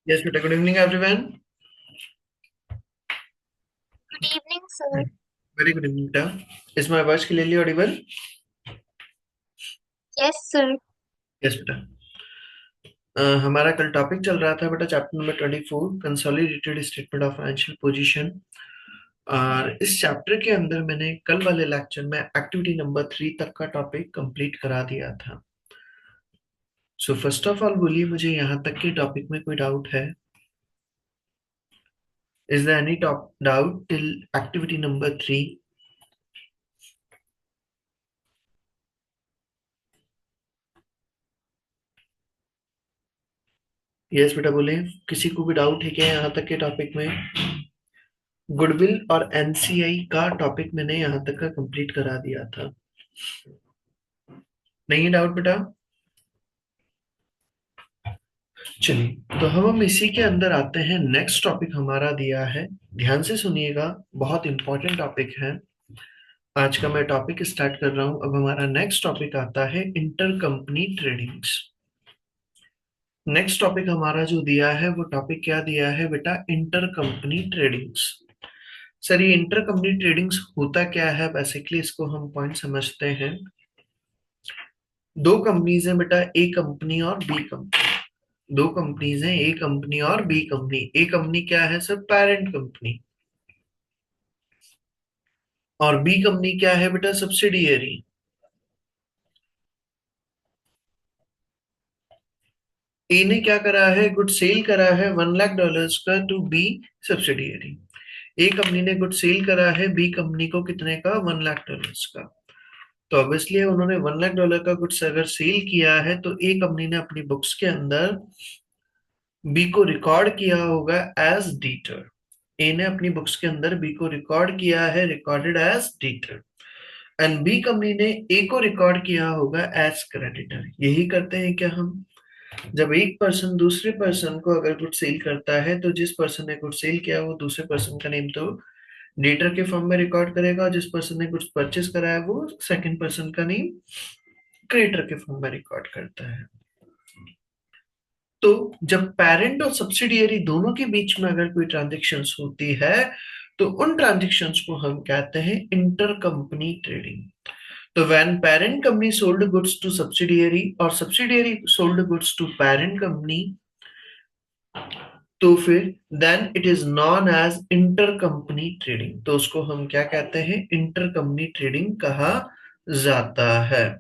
Yes, Mr. Good evening, everyone. Good evening, sir. Very good evening, Mr. Is my voice clearly audible? Yes, sir. Yes, बेटा। हमारा कल topic चल रहा था बेटा chapter number 24 consolidated statement of financial position. और इस chapter के अंदर मैंने कल वाले लेक्चर में एक्टिविटी नंबर 3 तक का टॉपिक कंप्लीट करा दिया था। सो फर्स्ट ऑफ ऑल बोलिए, मुझे यहाँ तक के टॉपिक में कोई डाउट है? Is there any doubt till activity number 3? Yes बेटा बोले, किसी को भी डाउट है क्या यहाँ तक के टॉपिक में? गुडविल और एनसीआई का टॉपिक मैंने यहाँ तक का कंप्लीट करा दिया था। नहीं है डाउट बेटा? चलिए, तो हम इसी के अंदर आते हैं। नेक्स्ट टॉपिक हमारा दिया है, ध्यान से सुनिएगा, बहुत इंपॉर्टेंट टॉपिक है। आज का मैं टॉपिक स्टार्ट कर रहा हूं। अब हमारा नेक्स्ट टॉपिक आता है inter company tradings. Next topic हमारा जो दिया है वो टॉपिक क्या दिया है बेटा? Inter company tradings. सर, ये इंटर कंपनी ट्रेडिंग्स होता क्या है? बेसिकली इसको हम पॉइंट समझते हैं। दो कंपनीज हैं बेटा, ए कंपनी और बी कंपनी। दो कंपनीज हैं, ए कंपनी और बी कंपनी। ए कंपनी क्या है सर? Parent company. और बी कंपनी क्या है बेटा? सब्सिडियरी। ए ने क्या करा है? गुड सेल करा है $1 लाख का to be subsidiary. A company ने गुड सेल करा है बी कंपनी को कितने का? $1 लाख का। तो ऑब्वियसली उन्होंने $1 लाख का गुड्स अगर सेल किया है तो ए कंपनी ने अपनी बुक्स के अंदर बी को रिकॉर्ड किया होगा एज डीटर। ए ने अपनी बुक्स के अंदर बी को रिकॉर्ड किया है, recorded as debtor. And B company ने ए को रिकॉर्ड किया होगा एज क्रेडिटर। यही करते हैं क्या हम? जब एक पर्सन दूसरे पर्सन को अगर गुड सेल करता है तो जिस पर्सन ने गुड सेल किया वो दूसरे पर्सन का नेम तो डेटर के फॉर्म में रिकॉर्ड करेगा, और जिस पर्सन ने गुड्स परचेस करा है वो सेकंड पर्सन का नेम क्रेडिटर के फॉर्म में रिकॉर्ड करता है। तो जब पेरेंट और सब्सिडियरी दोनों के बीच में अगर कोई ट्रांजेक्शन्स होती है तो उन ट्रांजेक्शन्स को हम कहते हैं इंटर कंपनी ट्रेडिंग। तो when parent company sold goods to subsidiary और subsidiary sold goods to parent company, तो फिर then it is known as inter company trading. तो उसको हम क्या कहते हैं? इंटर कंपनी ट्रेडिंग कहा जाता है।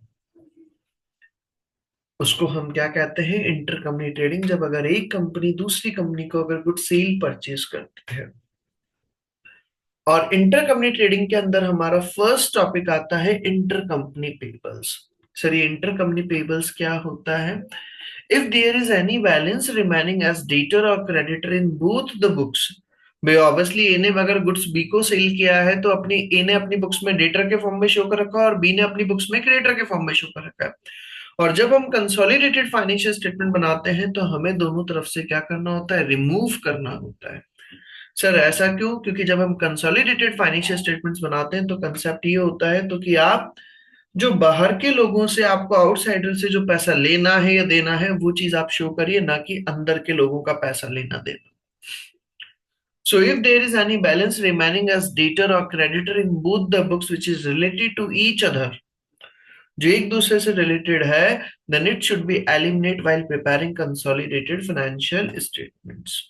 उसको हम क्या कहते हैं? Inter company trading. जब अगर एक कंपनी दूसरी कंपनी को अगर गुड सेल परचेज करती है। और इंटर कंपनी ट्रेडिंग के अंदर हमारा फर्स्ट टॉपिक आता है इंटर कंपनी पेबल्स। सर, ये इंटर कंपनी पेबल्स क्या होता है? If there is any balance remaining as debtor और creditor in both the books. भाई ऑब्वियसली ए ने अगर गुड्स बी को सेल किया है तो अपनी ए ने अपनी बुक्स में डेटर के फॉर्म में शो कर रखा है और बी ने अपनी बुक्स में क्रेडिटर के फॉर्म में शो कर रखा है। और जब हम कंसोलिडेटेड फाइनेंशियल स्टेटमेंट बनाते हैं तो हमें दोनों तरफ से क्या करना होता है? रिमूव करना होता है। सर ऐसा क्यों? क्योंकि जब हम कंसोलिडेटेड फाइनेंशियल स्टेटमेंट्स बनाते हैं तो कंसेप्ट ये होता है तो कि आप जो बाहर के लोगों से, आपको आउटसाइडर से जो पैसा लेना है या देना है वो चीज आप शो करिए, ना कि अंदर के लोगों का पैसा लेना देना। So if there is any balance remaining as debtor और creditor in both the books which is related to each other, जो एक दूसरे से रिलेटेड है, then it should be eliminate while preparing consolidated financial statements.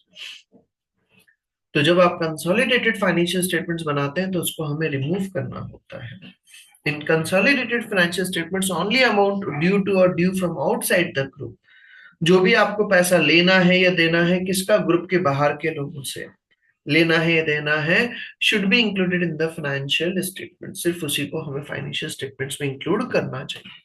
तो जब आप consolidated financial statements बनाते हैं तो उसको हमें रिमूव करना होता है। In consolidated financial statements only amount due to और due from outside the group. जो भी आपको पैसा लेना है या देना है, किसका? ग्रुप के बाहर के लोगों से लेना है या देना है, should be included in the financial statement. सिर्फ उसी को हमें फाइनेंशियल स्टेटमेंट्स में इंक्लूड करना चाहिए।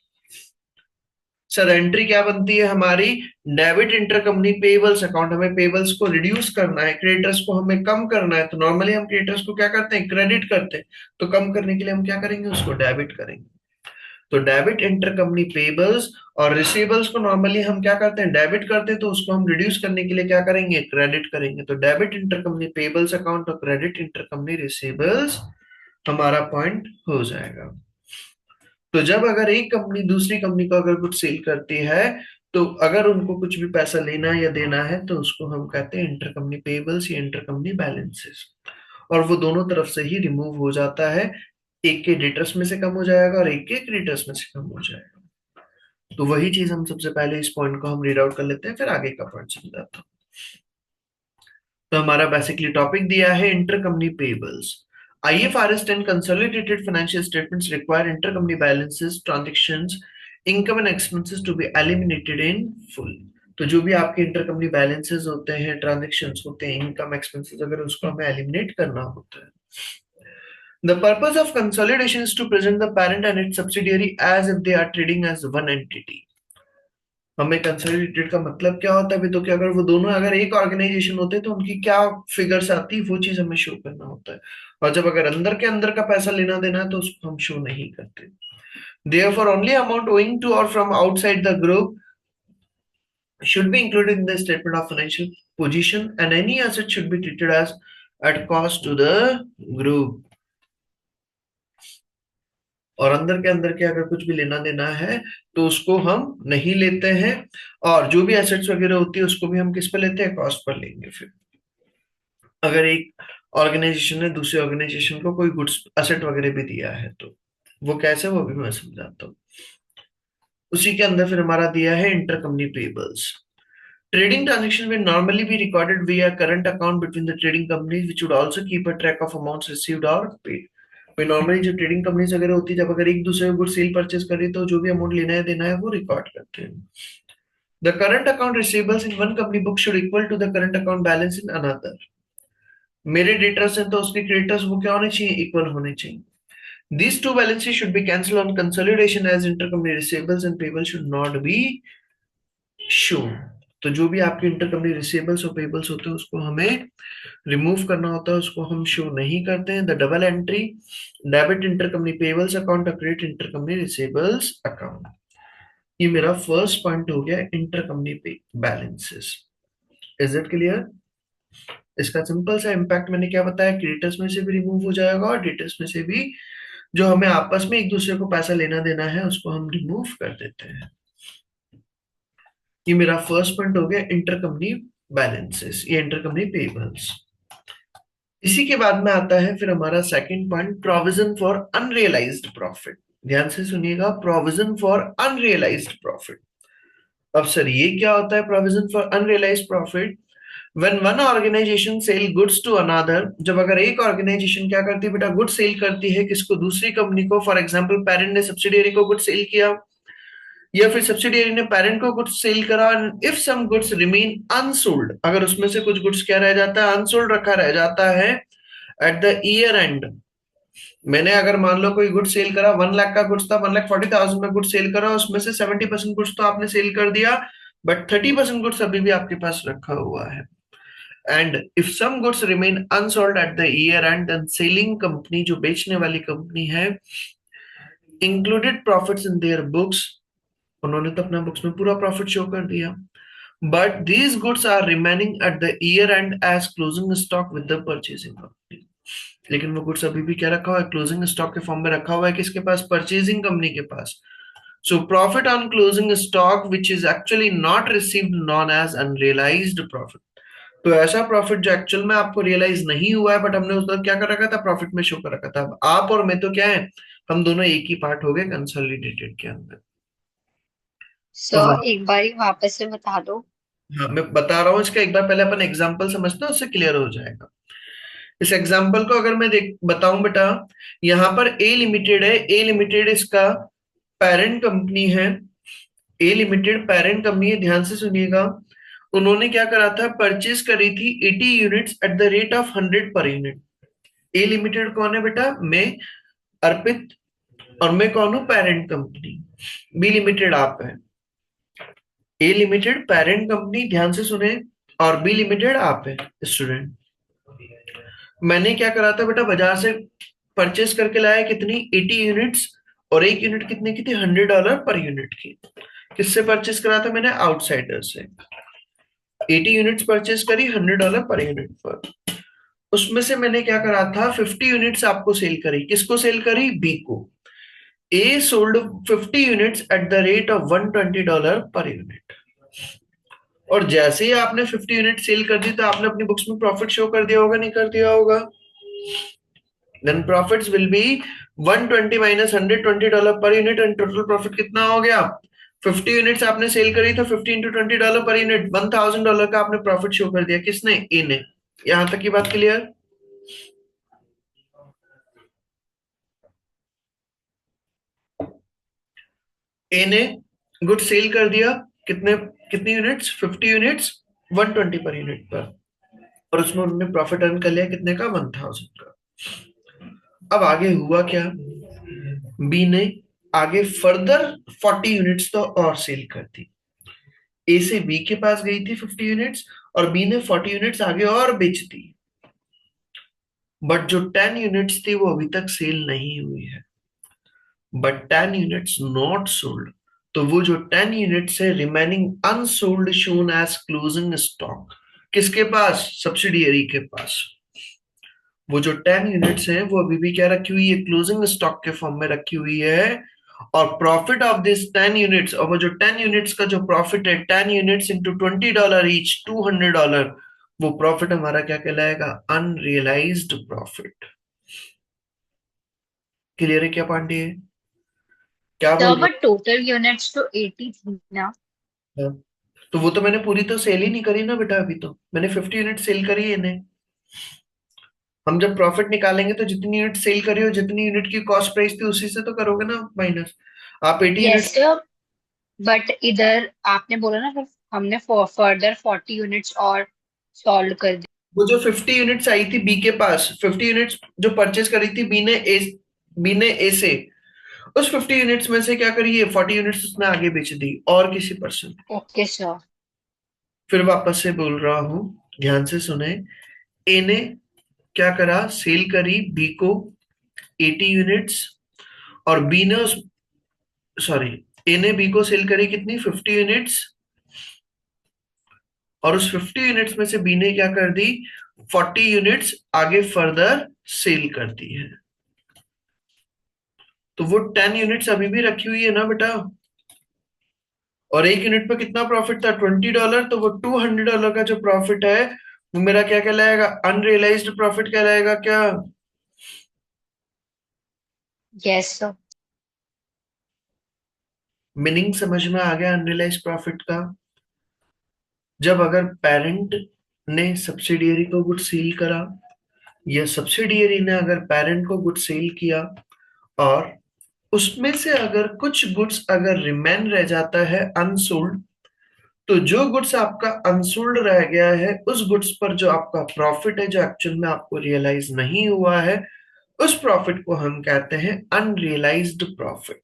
सर एंट्री क्या बनती है हमारी? Debit intercompany payables account. हमें पेबल्स को रिड्यूस करना है, क्रेडिटर्स को हमें कम करना है। तो नॉर्मली हम क्रेडिटर्स को क्या करते हैं? क्रेडिट करते हैं। तो कम करने के लिए हम क्या करेंगे? उसको डेबिट करेंगे। तो डेबिट इंटरकंपनी पेबल्स। और रिसीवेबल्स को नॉर्मली हम क्या करते हैं? डेबिट करते हैं। तो उसको हम रिड्यूस करने के लिए क्या करेंगे? क्रेडिट करेंगे। तो डेबिट इंटरकंपनी पेबल्स अकाउंट और क्रेडिट इंटरकंपनी रिसीवेबल्स हमारा पॉइंट हो जाएगा। तो जब अगर एक कंपनी दूसरी कंपनी को अगर कुछ सेल करती है तो अगर उनको कुछ भी पैसा लेना है या देना है तो उसको हम कहते हैं इंटरकंपनी पेबल्स या इंटरकंपनी बैलेंसेस, और वो दोनों तरफ से ही रिमूव हो जाता है। एक के डेटर्स में से कम हो जाएगा और एक के क्रेडिटर्स में से कम हो जाएगा। तो वही चीज हम सबसे पहले इस पॉइंट को हम रीड आउट कर लेते हैं, फिर आगे का पॉइंट समझाता हूँ। तो हमारा बेसिकली टॉपिक दिया है intercompany pebbles. IFRS 10 consolidated financial statements require intercompany balances, transactions, income and expenses to be eliminated in full। तो जो भी आपके इंटरकंपनी बैलेंसेस होते हैं, ट्रांजेक्शन्स होते हैं, इनकम एक्सपेंसेस, अगर उसको हमें एलिमिनेट करना होता है। The purpose of consolidation is to present the parent and its subsidiary as if they are trading as one entity। हमें कंसोलिडेटेड का मतलब क्या होता है भी, तो कि अगर वो दोनों अगर एक ऑर्गेनाइजेशन होते तो उनकी क्या फिगर्स आती वो चीज हमें शो करना होता है। और जब अगर अंदर के अंदर का पैसा लेना देना है तो उसको हम शो नहीं करते। Therefore, only amount owing to or from outside the group should be included in the statement of financial position, and any asset should be treated as at cost to the group। और अंदर के अंदर के अगर कुछ भी लेना देना है तो उसको हम नहीं लेते हैं, और जो भी एसेट्स वगैरह होती है उसको भी हम किस पे लेते हैं, कॉस्ट पर लेंगे। फिर अगर एक ऑर्गेनाइजेशन ने दूसरे ऑर्गेनाइजेशन को कोई गुड्स एसेट वगैरह भी दिया है तो वो कैसे, वो भी मैं समझाता हूँ। उसी के अंदर फिर हमारा दिया है intercompany payables. Trading transaction will normally be recorded via current account between the trading companies, which would also keep a track of amounts received or paid। भाई नॉर्मली जो ट्रेडिंग कंपनीज वगैरह होती है, जब अगर एक दूसरे को गुड सेल परचेज कर रही है तो जो भी अमाउंट लेना है देना है वो रिकॉर्ड करते हैं। The current account receivables in one company book should equal to the current account balance in another. मेरे डेटर्स हैं तो उसके क्रेडिटर्स वो क्या होने चाहिए, इक्वल होने चाहिए। These two balances should be cancelled on consolidation as intercompany receivables and payables should not be shown। तो जो भी आपके इंटरकंपनी रिसीवेबल्स और पेबल्स होते हैं उसको हमें रिमूव करना होता है, उसको हम शो नहीं करते हैं। The double entry debit intercompany payables account और क्रेडिट इंटरकंपनी रिसीवेबल्स अकाउंट। ये मेरा फर्स्ट पॉइंट हो गया intercompany balances. Is it clear? इसका सिंपल सा इम्पैक्ट मैंने क्या बताया, क्रेडिटर्स में से भी रिमूव हो जाएगा और डेटर्स में से भी जो हमें आपस में एक दूसरे को पैसा लेना देना है उसको हम रिमूव कर देते हैं। ये मेरा फर्स्ट पॉइंट हो गया इंटरकंपनी बैलेंसेस या इंटरकंपनी पेबल्स। इसी के बाद में आता है फिर हमारा second point, provision for unrealised profit. ध्यान से सुनिएगा, प्रोविजन फॉर अनरियलाइज्ड प्रॉफिट। अब सर ये क्या होता है provision for unrealised profit? When one organization sell goods to another, जब अगर एक ऑर्गेनाइजेशन क्या करती है बेटा, गुड सेल करती है किसको, दूसरी कंपनी को। फॉर एग्जांपल पेरेंट ने सब्सिडियरी को गुड सेल किया, या फिर सब्सिडियरी ने पेरेंट को गुड्स सेल करा। If some goods remain unsold, अगर उसमें से कुछ गुड्स क्या रह जाता है, अनसोल्ड रखा रह जाता है एट द ईयर एंड। मैंने अगर मान लो कोई गुड सेल करा, 1 लाख का गुड्स था, 1,40,000 में गुड सेल करा, उसमें से 70% गुड्स तो आपने सेल कर दिया, बट 30% गुड्स अभी भी आपके पास रखा हुआ है। And if some goods remain unsold at the year end, then selling company, जो बेचने वाली कंपनी है, included profits in their books, उन्होंने तो अपना बुक्स में पूरा प्रॉफिट शो कर दिया, but these goods are remaining at the year end as closing stock with the purchasing company. लेकिन वो गुड्स अभी भी क्या रखा हुआ है, क्लोजिंग स्टॉक के फॉर्म में रखा हुआ है, किसके पास, परचेजिंग कंपनी के पास। So profit on closing stock which is actually not received known as unrealised profit. तो ऐसा प्रॉफिट जो एक्चुअल में आपको रियलाइज नहीं हुआ है, बट हमने उस वक्त क्या कर रखा था, प्रॉफिट में शो कर रखा था। अब आप और मैं तो क्या है, हम दोनों एक ही पार्ट हो गए कंसोलिडेटेड के अंदर। तो सर एक बारी वापस से बता दो। हाँ मैं बता रहा हूँ, इसका एक बार पहले अपन एग्जाम्पल समझते हैं, उससे क्लियर हो जाएगा। इस एग्जाम्पल को अगर मैं देख बताऊं बेटा, यहाँ पर ए लिमिटेड है, ए लिमिटेड इसका पेरेंट कंपनी है, ए लिमिटेड पेरेंट कंपनी है। ध्यान से सुनिएगा, उन्होंने क्या करा था, परचेज करी थी 80 units at the rate of 100 per unit. A limited कौन है बेटा, मैं अर्पित, और मैं कौन हूं, पेरेंट कंपनी। बी लिमिटेड आप है। ए लिमिटेड पेरेंट कंपनी, ध्यान से सुने, और बी लिमिटेड आप है स्टूडेंट। मैंने क्या करा था बेटा, बाजार से परचेस करके लाया, कितनी, 80 यूनिट्स, और एक यूनिट कितने की थी, $100 पर यूनिट की। किससे परचेस करा था मैंने, आउटसाइडर से। 80 यूनिट्स परचेस करी $100 पर यूनिट पर। उसमें से मैंने क्या करा था, 50 यूनिट्स आपको सेल करी, किसको सेल करी, बी को। ए sold 50 units at the rate of $120 per unit. और जैसे ही आपने 50 यूनिट सेल कर दी तो आपने अपनी बुक्स में प्रॉफिट शो कर दिया होगा, नहीं कर दिया होगा? Then profits will be 120 minus $120 per unit, and total profit कितना हो गया? 50 यूनिट्स आपने सेल करी तो 50 into $20 पर यूनिट, $1000 का आपने प्रॉफिट शो कर दिया। किसने? ए ने। यहां तक की बात क्लियर? ए ने गुड सेल कर दिया। कितने? कितनी यूनिट्स? 50 यूनिट्स, 120 पर यूनिट पर। और उसमें उन्होंने प्रॉफिट अर्न कर लिया कितने का? 1000 का। अब आगे हुआ क्या? बी ने आगे फर्दर 40 यूनिट्स तो और सेल कर दी। ए से बी के पास गई थी 50 यूनिट्स, और बी ने 40 यूनिट्स आगे और बेच दी। बट जो 10 यूनिट्स थी वो अभी तक सेल नहीं हुई है। But 10 units not sold. तो वो जो 10 यूनिट्स है remaining unsold shown as closing stock. किसके पास? सब्सिडियरी के पास। वो जो 10 यूनिट्स हैं वो अभी भी क्या रखी हुई है? क्लोजिंग स्टॉक के फॉर्म में रखी हुई है। और प्रॉफिट ऑफ दिस 10 यूनिट्स, और वो जो 10 यूनिट्स का जो प्रॉफिट है, 10 यूनिट्स इंटू $20 ईच, $200, वो प्रॉफिट हमारा क्या कहलाएगा? Unrealised profit. क्लियर है क्या पांडे? क्या सर बोल बट टोटल यूनिट्स तो 80 थी ना। रहे हैं? तो वो तो मैंने पूरी तो सेल ही नहीं करी ना बेटा, अभी तो मैंने 50 यूनिट सेल करी है इन्हें। हम जब प्रॉफिट निकालेंगे तो जितनी यूनिट सेल करी हो, जितनी यूनिट की कॉस्ट प्राइस थी, उसी से तो करोगे ना माइनस। आप 80 यूनिट। यस सर, बट इधर आपने बोला ना फिर हमने फर्दर 40 यूनिट्स और सॉल्व कर दी। वो जो 50 यूनिट्स आई थी बी के पास, 50 यूनिट्स जो परचेज करी थी बी ने ए से, उस 50 यूनिट्स में से क्या करिए? 40 यूनिट्स उसने आगे बेच दी और किसी पर्सन। Okay sir. फिर वापस से बोल रहा हूं, ध्यान से सुने। ए ने क्या करा? सेल करी बी को 80 यूनिट्स, और बी ने उस सॉरी ए ने बी को सेल करी कितनी? 50 यूनिट्स। और उस 50 यूनिट्स में से बी ने क्या कर दी? 40 यूनिट्स आगे फर्दर सेल कर दी है। तो वो 10 यूनिट्स अभी भी रखी हुई है ना बेटा। और एक यूनिट पे कितना प्रॉफिट था? $20। तो वो $200 का जो प्रॉफिट है वो मेरा क्या कहलाएगा? अनरियलाइज्ड प्रॉफिट कहलाएगा क्या? Yes sir. मीनिंग समझ में आ गया अनरियलाइज्ड प्रॉफिट का? जब अगर पेरेंट ने सब्सिडियरी को गुड सेल करा, या सब्सिडियरी ने अगर पेरेंट को गुड सेल किया, और उसमें से अगर कुछ गुड्स अगर रिमेन रह जाता है अनसोल्ड, तो जो गुड्स आपका अनसोल्ड रह गया है उस गुड्स पर जो आपका प्रॉफिट है, जो एक्चुअल में आपको रियलाइज नहीं हुआ है, उस प्रॉफिट को हम कहते हैं अनरियलाइज्ड प्रॉफिट।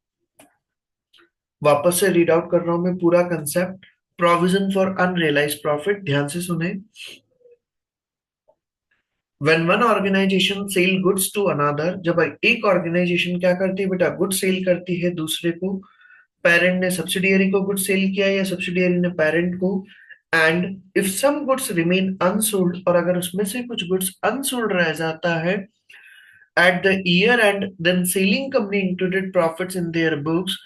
वापस से रीड आउट कर रहा हूं मैं पूरा concept. Provision for unrealised profit, ध्यान से सुने। When one organization sell goods to another, जब एक ऑर्गेनाइजेशन क्या करती है बेटा? गुड सेल करती है दूसरे को। पेरेंट ने सब्सिडियरी को गुड सेल किया या सब्सिडियरी ने पेरेंट को। And if some goods remain unsold, और अगर उसमें से कुछ गुड्स अनसोल्ड रह जाता है at the year end, then selling company included profits in their books.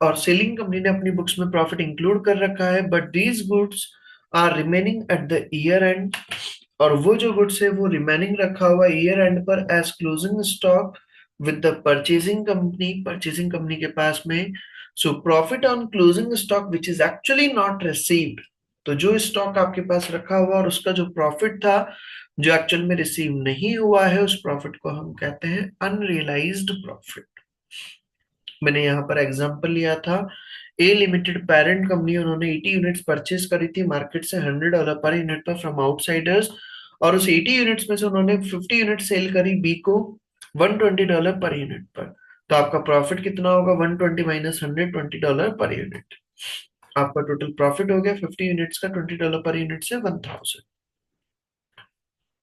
और सेलिंग कंपनी ने अपनी बुक्स में प्रॉफिट इंक्लूड कर रखा है, but these goods are remaining at the year end. और वो जो गुड्स है वो रिमेनिंग रखा हुआ ईयर एंड पर as closing stock with the purchasing company के पास में। So profit on closing stock which is actually not received. तो जो स्टॉक आपके पास रखा हुआ और उसका जो प्रॉफिट था जो एक्चुअल में रिसीव नहीं हुआ है, उस प्रॉफिट को हम कहते हैं अनरियलाइज्ड प्रॉफिट। मैंने यहाँ पर एग्जांपल लिया था। ए लिमिटेड पेरेंट कंपनी, उन्होंने 80 यूनिट्स परचेज करी थी मार्केट से $100 पर यूनिट पर फ्रॉम आउटसाइडर्स। और उस 80 यूनिट्स में से उन्होंने 50 यूनिट सेल करी बी को $120 पर यूनिट पर। तो आपका प्रॉफिट कितना होगा? 120 माइनस $120 पर यूनिट। आपका टोटल प्रॉफिट हो गया 50 यूनिट्स का $20 पर यूनिट से 1000।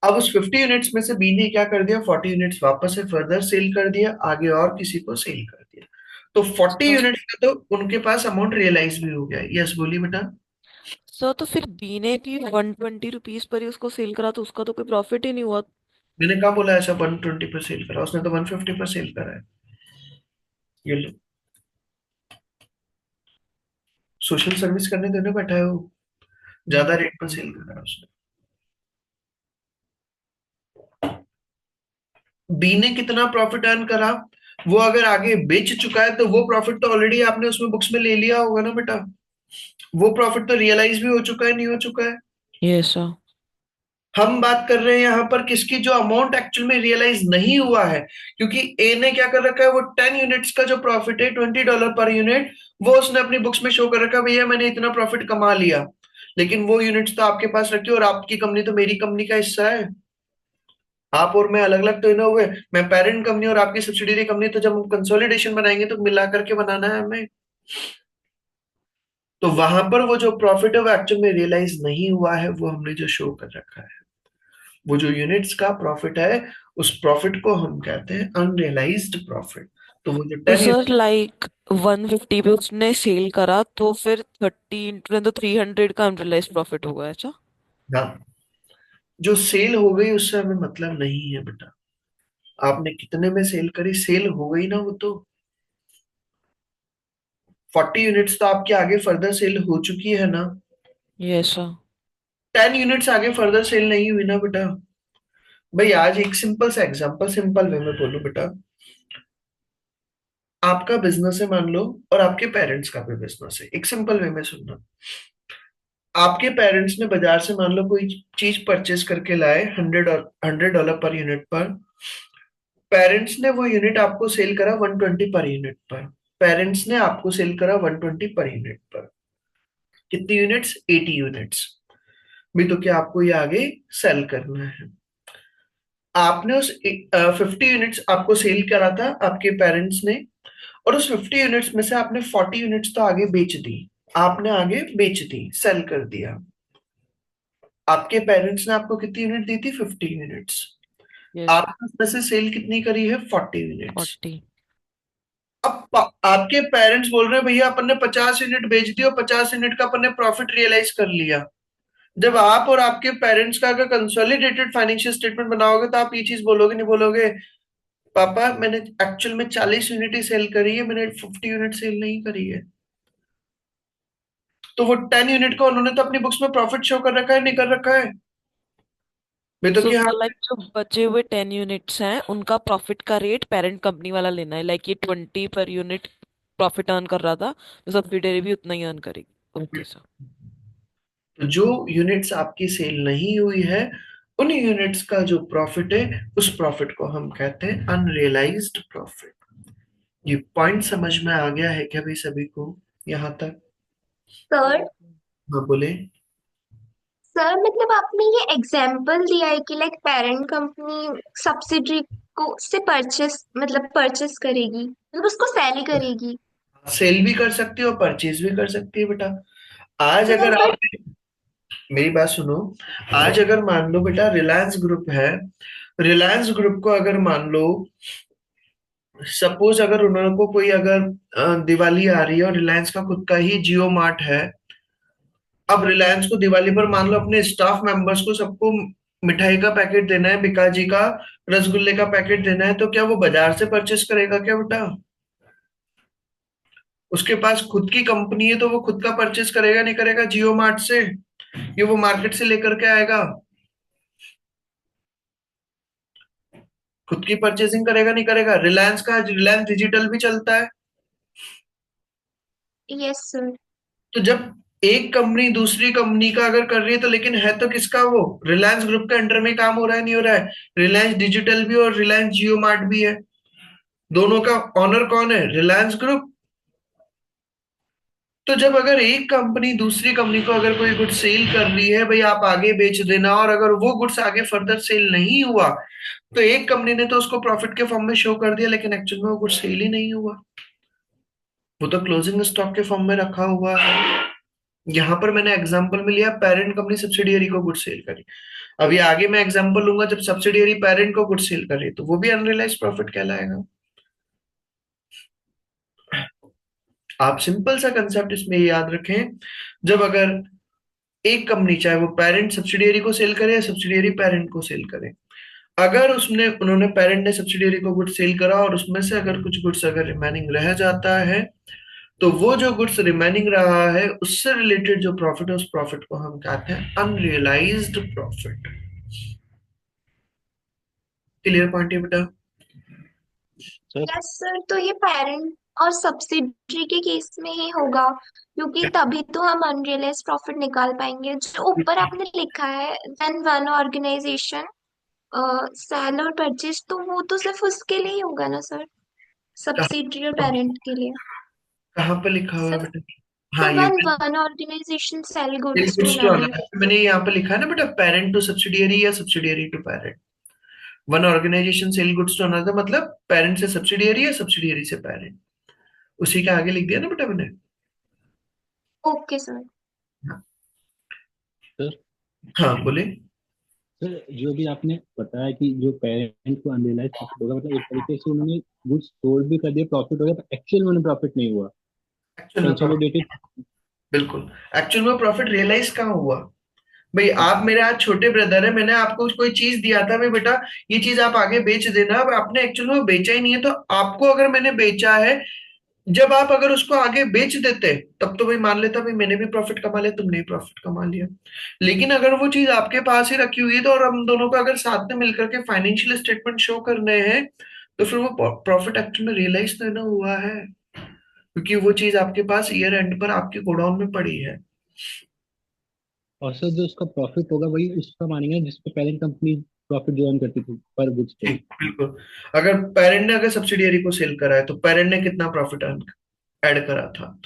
अब उस 50 यूनिट्स में से बी ने क्या कर दिया? 40 यूनिट्स वापस से फर्दर सेल कर दिया, आगे और किसी को सेल कर दिया। तो 40 यूनिट्स का तो उनके पास अमाउंट रियलाइज भी हो गया। यस बोली बेटा। सर तो फिर बी ने भी 120 रुपीज पर ही उसको सेल करा तो उसका तो कोई प्रॉफिट ही नहीं हुआ। मैंने कहा बोला ऐसा 120 पर सेल करा? उसने तो 150 पर सेल करा है। ये लो, सोशल सर्विस करने देने बैठा है वो। ज्यादा रेट पर सेल करा उसने। बी ने कितना प्रॉफिट अर्न करा, वो अगर आगे बेच चुका है तो वो प्रॉफिट तो ऑलरेडी आपने उसमें बुक्स में ले लिया होगा ना बेटा। वो प्रॉफिट तो रियलाइज भी हो चुका है, नहीं हो चुका है। Yes sir. हम बात कर रहे हैं यहाँ पर किसकी, जो अमाउंट एक्चुअल में रियलाइज नहीं हुआ है। क्योंकि ए ने क्या कर रखा है, वो 10 यूनिट्स का जो प्रॉफिट है, $20 पर यूनिट, वो उसने अपनी बुक्स में शो कर रखा है, भैया मैंने इतना प्रॉफिट कमा लिया। लेकिन वो यूनिट्स तो आपके पास रखी, और आपकी कंपनी तो मेरी कंपनी का हिस्सा है। आप और मैं अलग अलग तो ना हुए, मैं पेरेंट कंपनी और आपकी सब्सिडियरी कंपनी, तो जब हम कंसोलिडेशन बनाएंगे तो मिला करके बनाना है हमें। तो वहां पर वो जो प्रॉफिट है वो एक्चुअल में रियलाइज नहीं हुआ है, वो हमने जो शो कर रखा है। वो जो यूनिट्स का प्रॉफिट है, उस प्रॉफिट को हम कहते हैं अनरियलाइज्ड प्रॉफिट। तो वो जो तो 10 सर लाइक 150 पे उसने सेल करा तो फिर 30 इंटू तो 300 का अनरियलाइज प्रॉफिट होगा, अच्छा। यूनिट जो सेल हो गई उससे हमें मतलब नहीं है बेटा। आपने कितने में सेल करी, सेल हो गई ना वो तो। 40 यूनिट्स तो आपके आगे फर्दर सेल हो चुकी है ना। Yes sir. 10 यूनिट्स आगे फर्दर सेल नहीं हुई ना बेटा। भाई आज एक सिंपल सा एग्जांपल, सिंपल वे में बोलूं बेटा, आपका बिजनेस है मान लो, और आपके पेरेंट्स का भी बिजनेस है। एक सिंपल वे में सुनना, आपके पेरेंट्स ने बाजार से मान लो कोई चीज परचेस करके लाए, $100 पर यूनिट पर। पेरेंट्स ने वो यूनिट आपको सेल करा 120 पर यूनिट पर। पेरेंट्स ने आपको सेल करा 120 पर यूनिट पर। कितनी यूनिट्स, 80 यूनिट्स। भी तो क्या आपको ये आगे सेल करना है। आपने उस 50 यूनिट्स आपको सेल करा था आपके पेरेंट्स ने, और उस 50 यूनिट्स में से आपने 40 यूनिट्स तो आगे बेच दी। आपने आगे बेच दी, सेल कर दिया। आपके पेरेंट्स ने आपको कितनी यूनिट दी थी, 50 यूनिट्स। Yes sir. आपने उसमें से सेल कितनी करी है, 40 यूनिट्स। 40। अब आपके पेरेंट्स बोल रहे हैं भैया अपन ने 50 यूनिट बेच दी और 50 यूनिट का अपन ने प्रॉफिट रियलाइज कर लिया। जब आप और आपके पेरेंट्स का अगर कंसोलिडेटेड फाइनेंशियल स्टेटमेंट बनाओगे तो आप ये चीज बोलोगे नहीं, बोलोगे पापा मैंने एक्चुअल में 40 यूनिट ही सेल करी है, मैंने 50 यूनिट सेल नहीं करी है। तो वो 10 यूनिट का उन्होंने तो अपनी बुक्स में प्रॉफिट शो कर रखा है, नहीं कर रखा है। मैं तो सो कि हाँ। सर लाइक जो बचे हुए 10 यूनिट्स हैं उनका प्रॉफिट का रेट पेरेंट कंपनी वाला लेना है, लाइक ये 20 पर यूनिट प्रॉफिट अर्न कर रहा था तो सब्सिडियरी भी उतना ही अर्न करेगी। Okay sir. तो जो यूनिट्स आपकी सेल नहीं हुई है, उन यूनिट्स का जो प्रॉफिट है, उस प्रॉफिट को हम कहते हैं अनरियलाइज्ड प्रॉफिट। ये पॉइंट समझ में आ गया है क्या भाई सभी को यहां तक? सर हाँ बोले। सर मतलब आपने ये एग्जाम्पल दिया है कि लाइक पेरेंट कंपनी सब्सिडरी को से परचेस मतलब परचेस करेगी, मतलब उसको सेल ही करेगी। सेल भी कर सकती है और परचेज भी कर सकती है बेटा। आज तो अगर सर बट आप, मेरी बात सुनो, आज अगर मान लो बेटा रिलायंस ग्रुप है, रिलायंस ग्रुप को अगर मान लो, सपोज अगर उन्होंने को कोई अगर दिवाली आ रही है और रिलायंस का खुद का ही जियो मार्ट है। अब रिलायंस को दिवाली पर मान लो अपने स्टाफ मेंबर्स को सबको मिठाई का पैकेट देना है, बिकाजी का रसगुल्ले का पैकेट देना है, तो क्या वो बाजार से परचेस करेगा क्या बेटा? उसके पास खुद की कंपनी है तो वो खुद का परचेस करेगा, नहीं करेगा जियो मार्ट से? ये वो मार्केट से लेकर के आएगा, खुद की परचेसिंग करेगा, नहीं करेगा? रिलायंस का रिलायंस डिजिटल भी चलता है। Yes sir. तो जब एक कंपनी दूसरी कंपनी का अगर कर रही है तो लेकिन है तो किसका, वो रिलायंस ग्रुप के अंडर में काम हो रहा है, नहीं हो रहा है? रिलायंस डिजिटल भी और रिलायंस जियो मार्ट भी है। दोनों का ऑनर कौन है, रिलायंस ग्रुप। तो जब अगर एक कंपनी दूसरी कंपनी को अगर कोई गुड सेल कर रही है, भाई आप आगे बेच देना, और अगर वो गुड्स आगे फर्दर सेल नहीं हुआ, तो एक कंपनी ने तो उसको प्रॉफिट के फॉर्म में शो कर दिया, लेकिन एक्चुअल में वो गुड सेल ही नहीं हुआ। वो तो क्लोजिंग स्टॉक के फॉर्म में रखा हुआ है। यहां पर मैंने एग्जांपल में लिया पेरेंट कंपनी सब्सिडियरी को गुड सेल करी। अभी आगे मैं एग्जांपल लूंगा जब सब्सिडियरी पेरेंट को गुड सेल करे, तो वो भी अनरियलाइज्ड प्रॉफिट कहलाएगा। आप सिंपल सा कंसेप्ट इसमें याद रखें, जब अगर एक कंपनी, चाहे वो पेरेंट सब्सिडियरी को सेल करे या सब्सिडियरी पेरेंट को सेल करे, अगर उसने उन्होंने पेरेंट ने सब्सिडियरी को गुड्स सेल करा और उसमें से अगर कुछ गुड्स अगर रिमेनिंग रह जाता है, तो वो जो गुड्स रिमेनिंग रहा है उससे रिलेटेड जो प्रॉफिट है, उस प्रॉफिट को हम कहते हैं अनरियलाइज्ड प्रॉफिट। क्लियर पॉइंट है बेटा? सर यस सर, तो ये पेरेंट और सब्सिडरी के केस में ही होगा, क्योंकि तभी तो हम अनरियलाइज प्रॉफिट निकाल पाएंगे। जो ऊपर आपने लिखा है व्हेन वन ऑर्गेनाइजेशन सेल और परचेज, तो वो तो सिर्फ उसके लिए ही होगा ना सर, सब्सिडरी और पेरेंट के लिए। कहाँ पे लिखा हुआ है सर, बेटा? हाँ, सर ये one one organisation sell goods to goods to another. Another, मैंने यहाँ पे लिखा है ना बेटा, पेरेंट टू सब्सिडियरी या subsidiary to parent. One organisation sell goods to another मतलब पेरेंट से सब्सिडियरी या सब्सिडियरी से पेरेंट, उसी का आगे लिख दिया ना बेटा मैंने। Okay sir. सर हाँ बोले। सर जो भी आपने बताया कि जो पेरेंट को अनरियलाइज प्रॉफिट होगा, मतलब एक तरीके से उन्होंने गुड्स सोल्ड भी कर दिया, प्रॉफिट हो गया, पर एक्चुअल में उन्हें प्रॉफिट नहीं हुआ, एक्चुअल में प्रॉफिट, कंसोलिडेटेड। बिल्कुल। एक्चुअल में प्रॉफिट रियलाइज कहाँ हुआ? भाई आप मेरे आज छोटे ब्रदर है, मैंने आपको कोई चीज दिया था, भाई बेटा ये चीज आप आगे बेच देना, अब आपने एक्चुअल में बेचा ही नहीं है, तो आपको अगर मैंने बेचा है, जब आप अगर उसको आगे बेच देते तब तो भाई मान लेता भाई मैंने भी प्रॉफिट कमा लिया, तुमने भी प्रॉफिट कमा लिया। लेकिन अगर वो चीज आपके पास ही रखी हुई है, तो और हम दोनों को अगर साथ में मिलकर के फाइनेंशियल स्टेटमेंट शो करने हैं, तो फिर वो प्रॉफिट एक्चुअल में रियलाइज तो ना हुआ है, क्योंकि वो चीज आपके पास ईयर एंड पर आपके गोडाउन में पड़ी है। और सर जो उसका प्रॉफिट होगा वही उसका मानेंगे जिसपे पेरेंट कंपनी प्रॉफिट जो अर्न करती थी पर गुड्स पे। जी बिल्कुल। अगर पेरेंट ने अगर सब्सिडियरी को सेल करा है, तो पेरेंट ने कितना प्रॉफिट ऐड करा था,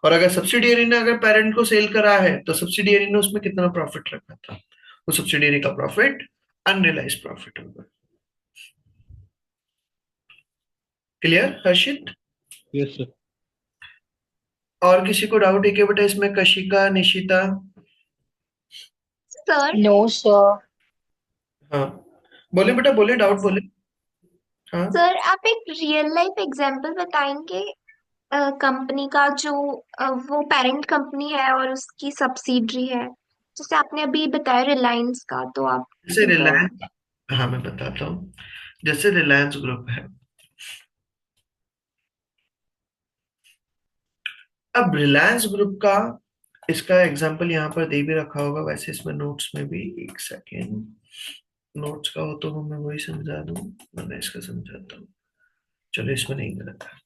और अगर सब्सिडियरी ने अगर पेरेंट को सेल करा है, तो सब्सिडियरी ने उसमें कितना प्रॉफिट रखा था, वो सब्सिडियरी का प्रॉफिट अनरियलाइज प्रॉफिट होगा। क्लियर हर्षित? Yes sir. और किसी को डाउट है क्या बेटा इसमें? Kashika, Nishita? Sir, no sir. हाँ बोले बेटा, बोले, डाउट बोले। हाँ। सर आप एक रियल लाइफ एग्जांपल बताएंगे कंपनी का, जो वो पेरेंट कंपनी है और उसकी सब्सिडरी है, जैसे आपने अभी बताया रिलायंस का, तो आप जैसे एक रिलायंस, हाँ मैं बताता हूँ, जैसे रिलायंस ग्रुप है। अब रिलायंस ग्रुप का, इसका एग्जांपल यहाँ पर दे भी रखा होगा वैसे इसमें नोट्स में भी, एक सेकेंड, नोट्स का हो तो मैं वही समझा दूं, वरना इसका समझाता हूँ। चलो इसमें नहीं दे रखा।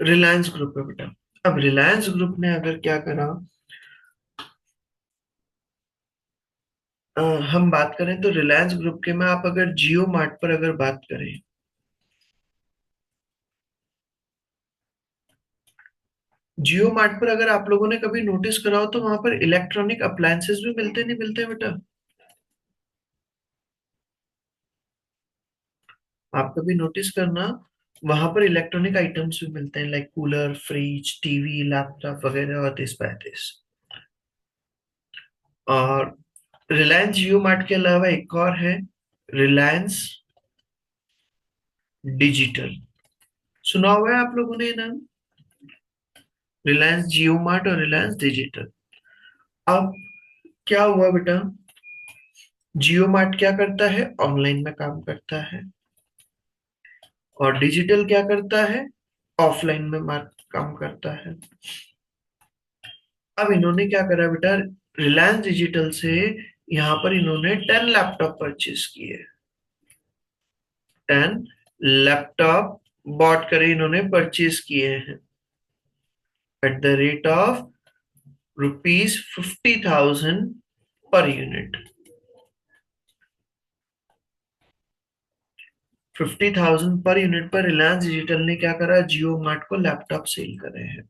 रिलायंस ग्रुप है बेटा। अब रिलायंस ग्रुप ने अगर क्या करा, हम बात करें तो रिलायंस ग्रुप के में आप अगर जियो मार्ट पर अगर बात करें, जियो मार्ट पर अगर आप लोगों ने कभी नोटिस करा हो, तो वहां पर इलेक्ट्रॉनिक अप्लायंसेस भी मिलते नहीं मिलते बेटा? आप कभी नोटिस करना, वहां पर इलेक्ट्रॉनिक आइटम्स भी मिलते हैं, like cooler, fridge, TV, laptop वगैरह, और दिस बाय दिस। और रिलायंस जियो मार्ट के अलावा एक और है, रिलायंस डिजिटल। सुना हुआ है आप लोगों ने ये नाम? रिलायंस जियो मार्ट और रिलायंस डिजिटल। अब क्या हुआ बेटा, जियो मार्ट क्या करता है? ऑनलाइन में काम करता है। और डिजिटल क्या करता है? ऑफलाइन में काम करता है। अब इन्होंने क्या करा बेटा, रिलायंस डिजिटल से यहाँ पर इन्होंने 10 लैपटॉप परचेज किए। 10 लैपटॉप बॉट करे, इन्होंने परचेज किए हैं at the rate of ₹50,000 per unit. 50,000 per unit पर रिलायंस डिजिटल ने क्या करा, जियो मार्ट को लैपटॉप सेल करे हैं।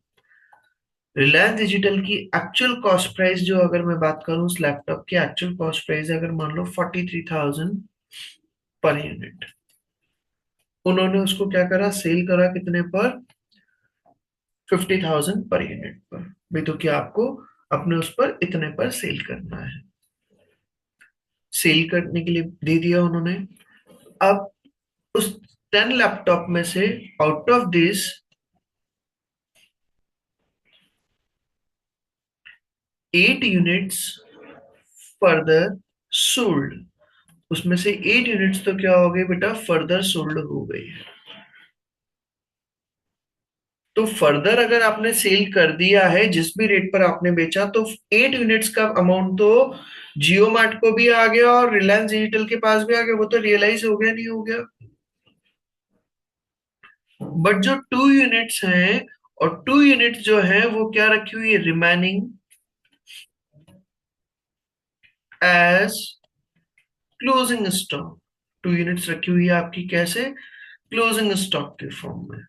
रिलायंस डिजिटल की एक्चुअल कॉस्ट प्राइस जो अगर मैं बात करूं, उस लैपटॉप की एक्चुअल कॉस्ट प्राइस अगर मान लो 43,000 पर यूनिट, उन्होंने उसको क्या करा, सेल करा कितने पर? 50,000 पर यूनिट पर। भाई तो क्या आपको अपने उस पर इतने पर सेल करना है, सेल करने के लिए दे दिया उन्होंने। अब उस 10 लैपटॉप में से out of this 8 units further sold, उसमें से 8 यूनिट्स तो क्या हो गई बेटा, फर्दर सोल्ड हो गई है। तो फर्दर अगर आपने सेल कर दिया है जिस भी रेट पर आपने बेचा, तो 8 यूनिट्स का अमाउंट तो जियो मार्ट को भी आ गया और रिलायंस डिजिटल के पास भी आ गया, वो तो रियलाइज हो गया नहीं हो गया। बट जो 2 यूनिट्स हैं, और 2 यूनिट्स जो है वो क्या रखी हुई है, remaining as closing stock. 2 units रखी हुई है आपकी कैसे, क्लोजिंग स्टॉक के फॉर्म में।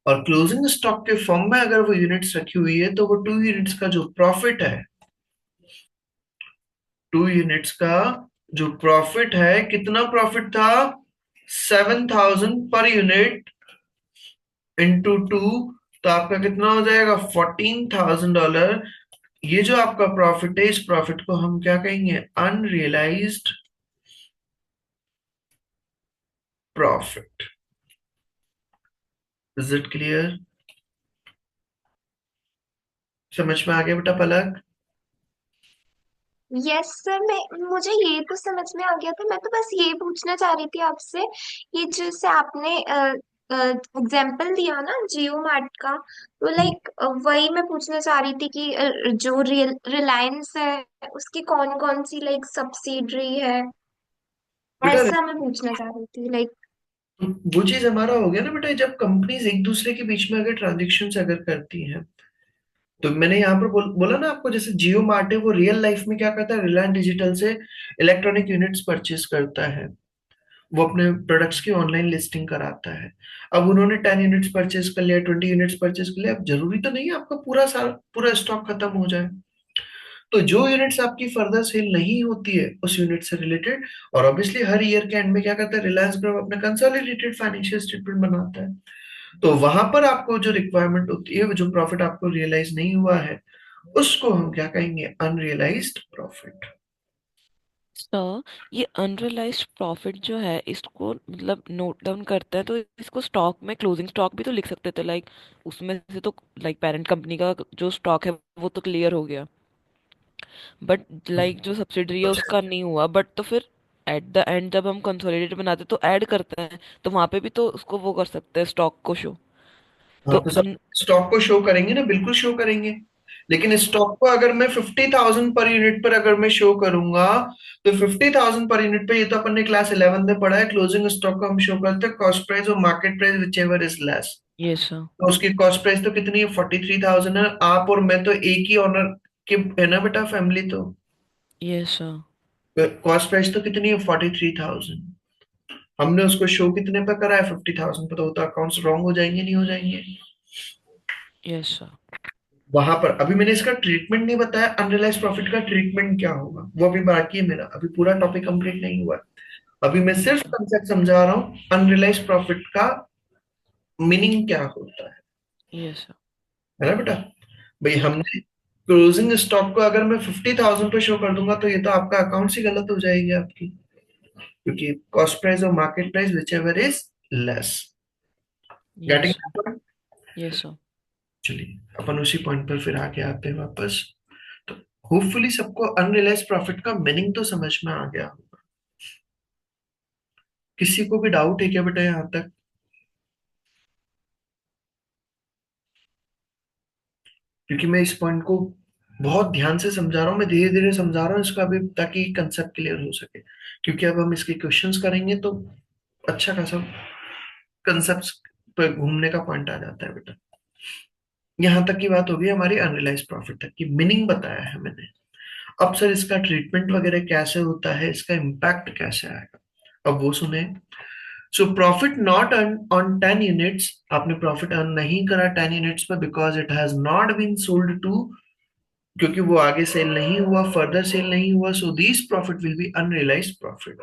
और क्लोजिंग स्टॉक के फॉर्म में अगर वो यूनिट्स रखी हुई है, तो वो 2 यूनिट्स का जो प्रॉफिट है, 2 यूनिट्स का जो प्रॉफिट है, कितना प्रॉफिट था, 7,000 पर यूनिट इंटू 2, तो आपका कितना हो जाएगा, $14,000। ये जो आपका प्रॉफिट है, इस प्रॉफिट को हम क्या कहेंगे, unrealised profit. Is it clear? समझ में आ गया बेटा पलक? यस सर, मैं मुझे ये तो समझ में आ गया था। मैं तो बस ये पूछना चाह रही थी आपसे, ये जैसे आपने एग्जाम्पल दिया ना जियो मार्ट का, तो लाइक वही मैं पूछना चाह रही थी कि जो रिलायंस है उसकी कौन कौन सी लाइक सब्सिडरी है, बेटा ऐसा मैं पूछना चाह रही थी लाइक। वो चीज हमारा हो गया ना बेटा, जब कंपनीज एक दूसरे के बीच में अगर ट्रांजेक्शन अगर करती हैं, तो मैंने यहाँ पर बोला ना आपको, जैसे जियो मार्ट है वो रियल लाइफ में क्या करता है, रिलायंस डिजिटल से इलेक्ट्रॉनिक यूनिट्स परचेज करता है, वो अपने प्रोडक्ट्स की ऑनलाइन लिस्टिंग कराता है। अब उन्होंने 10 यूनिट्स परचेज कर लिया, 20 यूनिट्स परचेज कर लिया, अब जरूरी तो नहीं है आपका पूरा साल पूरा स्टॉक खत्म हो जाए। तो जो यूनिट्स आपकी फर्दर सेल नहीं होती है उस यूनिट से रिलेटेड, और ऑब्वियसली हर ईयर के एंड में क्या करता है, रिलायंस ग्रुप अपना कंसोलिडेटेड फाइनेंशियल स्टेटमेंट बनाता है। तो वहां पर आपको जो रिक्वायरमेंट होती है, जो प्रॉफिट आपको रियलाइज नहीं हुआ है, उसको हम क्या कहेंगे, अनरियलाइज्ड प्रॉफिट। सर, ये अनरियलाइज्ड प्रॉफिट जो है इसको मतलब नोट डाउन करता है तो इसको स्टॉक में क्लोजिंग स्टॉक भी तो लिख सकते थे, लाइक उसमें से तो लाइक पेरेंट कंपनी का जो स्टॉक है वो तो क्लियर हो गया, बट लाइक जो सब्सिडरी है उसका नहीं हुआ, बट तो फिर एट द एंड जब हम कंसोलिडेट बनाते तो ऐड करते हैं, तो वहां पे भी तो उसको वो कर सकते हैं, स्टॉक को शो। हाँ, तो तो स्टॉक को शो करेंगे ना, बिल्कुल शो करेंगे। लेकिन स्टॉक को अगर मैं 50,000 पर यूनिट पर अगर मैं शो करूंगा, तो 50,000 पर यूनिट पे, ये तो अपन ने क्लास 11 में पढ़ा है, क्लोजिंग स्टॉक को हम शो करते हैं कॉस्ट प्राइस और market price which ever is less. ये सर। तो उसकी कॉस्ट प्राइस तो कितनी है, 43,000 है। आप और मैं तो एक ही ऑनर के है ना बेटा, फैमिली तो। ये सर। कॉस्ट प्राइस तो कितनी है, 43,000। हमने उसको शो कितने पे करा है, 50,000 पे, तो वो तो अकाउंट्स रॉन्ग हो जाएंगे नहीं हो जाएंगे? ये सर। वहां पर अभी मैंने इसका ट्रीटमेंट नहीं बताया, अनरियलाइज प्रॉफिट का ट्रीटमेंट क्या होगा वो अभी बाकी है मेरा, अभी पूरा टॉपिक कंप्लीट नहीं हुआ है। अभी मैं सिर्फ कंसेप्ट समझा रहा हूँ, अनरियलाइज प्रॉफिट का मीनिंग क्या होता ये सर। है ना बेटा? भाई हमने क्लोजिंग स्टॉक को अगर मैं 50,000 पे शो कर दूंगा, तो ये तो आपका अकाउंट ही गलत हो जाएगी आपकी, क्योंकि कॉस्ट प्राइस और market price which ever is less. ये गेटिंग? सर। ये सर। चलिए अपन उसी पॉइंट पर फिर आगे आते हैं वापस। तो होपफुली सबको अनरियलाइज प्रॉफिट का मीनिंग तो समझ में आ गया होगा। किसी को भी डाउट है क्या बेटा यहाँ तक? क्योंकि मैं इस पॉइंट को बहुत ध्यान से समझा रहा हूँ, मैं धीरे धीरे समझा रहा हूँ इसका अभी, ताकि कंसेप्ट क्लियर हो सके। क्योंकि अब हम इसके क्वेश्चंस करेंगे तो अच्छा खासा कंसेप्ट पर घूमने का पॉइंट आ जाता है बेटा। यहाँ तक की बात होगी हमारी अनरियलाइज प्रॉफिट तक की, मीनिंग बताया है मैंने। अब सर इसका ट्रीटमेंट वगैरह कैसे होता है, इसका इम्पैक्ट कैसे आएगा, अब वो सुने। So profit not earn on 10 units, आपने प्रॉफिट अर्न नहीं करा 10 यूनिट्स पर, because it has not been sold to, क्योंकि वो आगे सेल नहीं हुआ, फर्दर सेल नहीं हुआ, so this profit will be unrealised profit.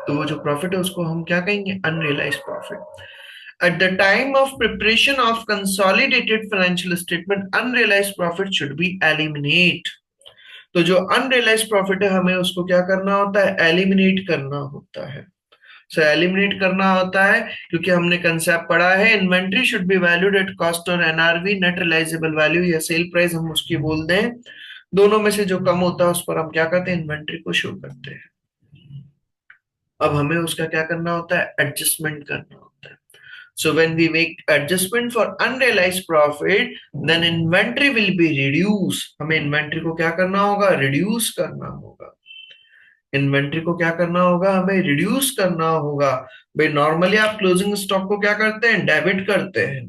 तो वो जो प्रॉफिट है उसको हम क्या कहेंगे, unrealised profit. At the time of preparation of consolidated financial statement, unrealized profit should be eliminate। तो जो अनरियलाइज प्रॉफिट है हमें उसको क्या करना होता है, एलिमिनेट करना होता है। एलिमिनेट करना होता है, क्योंकि हमने कंसेप्ट पढ़ा है inventory should be valued at cost और एनआरवी नेट रियलाइजेबल वैल्यू या सेल प्राइस हम उसकी बोल दें, दोनों में से जो कम होता है उस पर हम क्या करते हैं, इन्वेंट्री को शो करते हैं। अब हमें उसका क्या करना होता है, एडजस्टमेंट करना होता है। So when we make adjustment for unrealized profit, then inventory will be reduced. हमें इन्वेंट्री को क्या करना होगा, रिड्यूस करना होगा। इन्वेंट्री को क्या करना होगा, हमें रिड्यूस करना होगा। भाई नॉर्मली आप क्लोजिंग स्टॉक को क्या करते हैं, डेबिट करते हैं।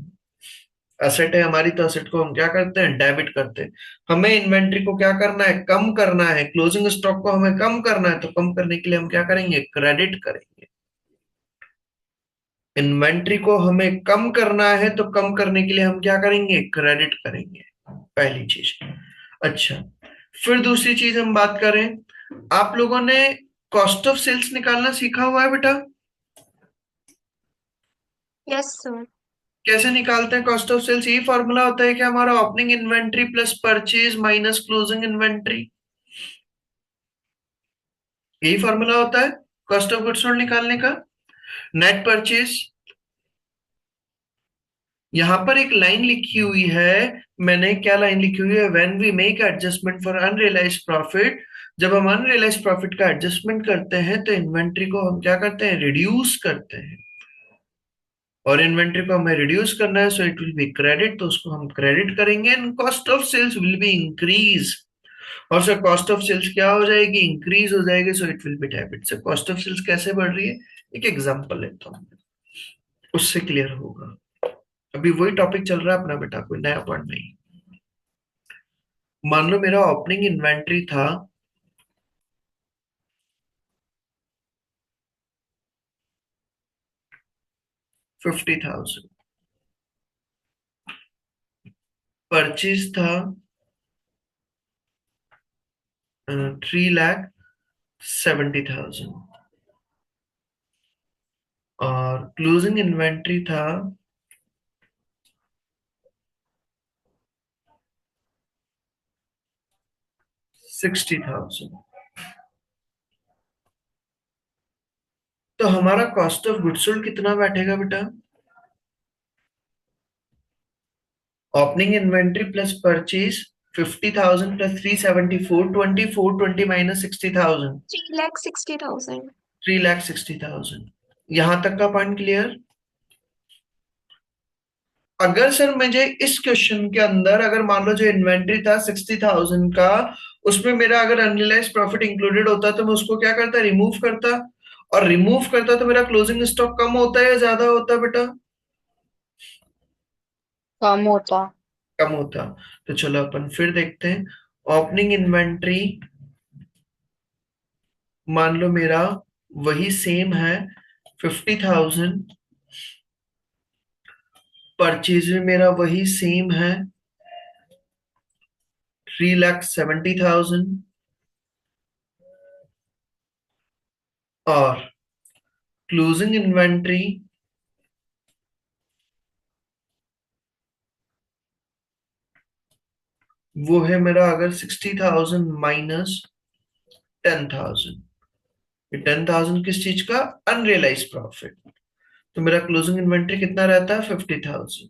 एसेट है हमारी, तो एसेट को हम क्या करते हैं, डेबिट करते हैं। हमें इन्वेंट्री को क्या करना है, कम करना है। क्लोजिंग स्टॉक को हमें कम करना है, तो कम करने के लिए हम क्या करेंगे, क्रेडिट करेंगे। इन्वेंट्री को हमें कम करना है, तो कम करने के लिए हम क्या करेंगे, क्रेडिट करेंगे, पहली चीज। अच्छा, फिर दूसरी चीज हम बात करें, आप लोगों ने कॉस्ट ऑफ सेल्स निकालना सीखा हुआ है बेटा? Yes sir. कैसे निकालते हैं कॉस्ट ऑफ सेल्स? यही फॉर्मूला होता है कि हमारा opening inventory plus purchase minus closing inventory, यही फॉर्मूला होता है कॉस्ट ऑफ गुड्स सोल्ड निकालने का। नेट परचेज, यहां पर एक लाइन लिखी हुई है, मैंने क्या लाइन लिखी हुई है, when we make adjustment for unrealised profit, जब हम अनरियलाइज्ड प्रॉफिट का एडजस्टमेंट करते हैं तो इन्वेंट्री को हम क्या करते हैं, रिड्यूस करते हैं। और इन्वेंट्री को हमें रिड्यूस करना है, so it will be credit, तो उसको हम क्रेडिट करेंगे and cost of sales will be increase. और सर कॉस्ट ऑफ सेल्स क्या हो जाएगी, इंक्रीज हो जाएगी, so it will be debit. Sir cost of sales कैसे बढ़ रही है, एक एग्जांपल लेता हूँ, उससे क्लियर होगा। अभी वही टॉपिक चल रहा है अपना बेटा, कोई नया पॉइंट नहीं। मान लो मेरा ओपनिंग इन्वेंट्री था 50,000, परचेज था 3,70,000 और क्लोजिंग इन्वेंट्री था 60,000। तो हमारा कॉस्ट ऑफ गुड्स सोल्ड कितना बैठेगा बेटा, opening inventory plus purchase 50,000 plus 374, 2420 minus 60,000, 3,60,000। 3,60,000। यहां तक का पॉइंट क्लियर? अगर सर मुझे इस क्वेश्चन के अंदर, अगर मान लो जो इन्वेंट्री था 60,000 का, उसमें मेरा अगर अनरियलाइज्ड प्रॉफिट इंक्लूडेड होता तो मैं उसको क्या करता, रिमूव करता। और रिमूव करता तो मेरा क्लोजिंग स्टॉक कम होता है या ज्यादा होता बेटा? कम होता। कम होता। तो चलो अपन फिर देखते हैं। ओपनिंग इन्वेंट्री मान लो मेरा वही सेम है 50,000, परचेज में मेरा वही सेम है 3,70,000 और क्लोजिंग इन्वेंट्री वो है मेरा अगर 60,000 माइनस 10,000, ये 10,000 किस चीज का, अनरियलाइज प्रॉफिट। तो मेरा क्लोजिंग इन्वेंट्री कितना रहता है, 50,000।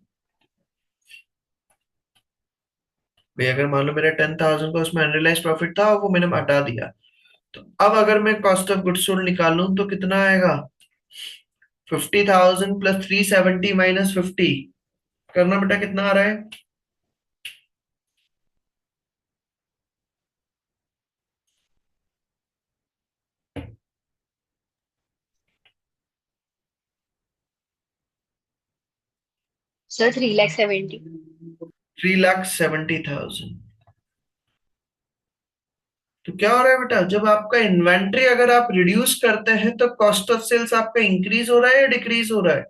भाई अगर मान लो मेरा 10,000 का उसमें अनरियलाइज प्रॉफिट था, वो मैंने हटा दिया, तो अब अगर मैं कॉस्ट ऑफ गुड्स सोल्ड निकालूं तो कितना आएगा, 50,000 प्लस 370 माइनस 50, करना बेटा कितना आ रहा है, सर 3,70,000। 3,70,000। तो क्या हो रहा है बेटा, जब आपका इन्वेंट्री अगर आप रिड्यूस करते हैं तो कॉस्ट ऑफ सेल्स आपका इंक्रीज हो रहा है या डिक्रीज हो रहा है?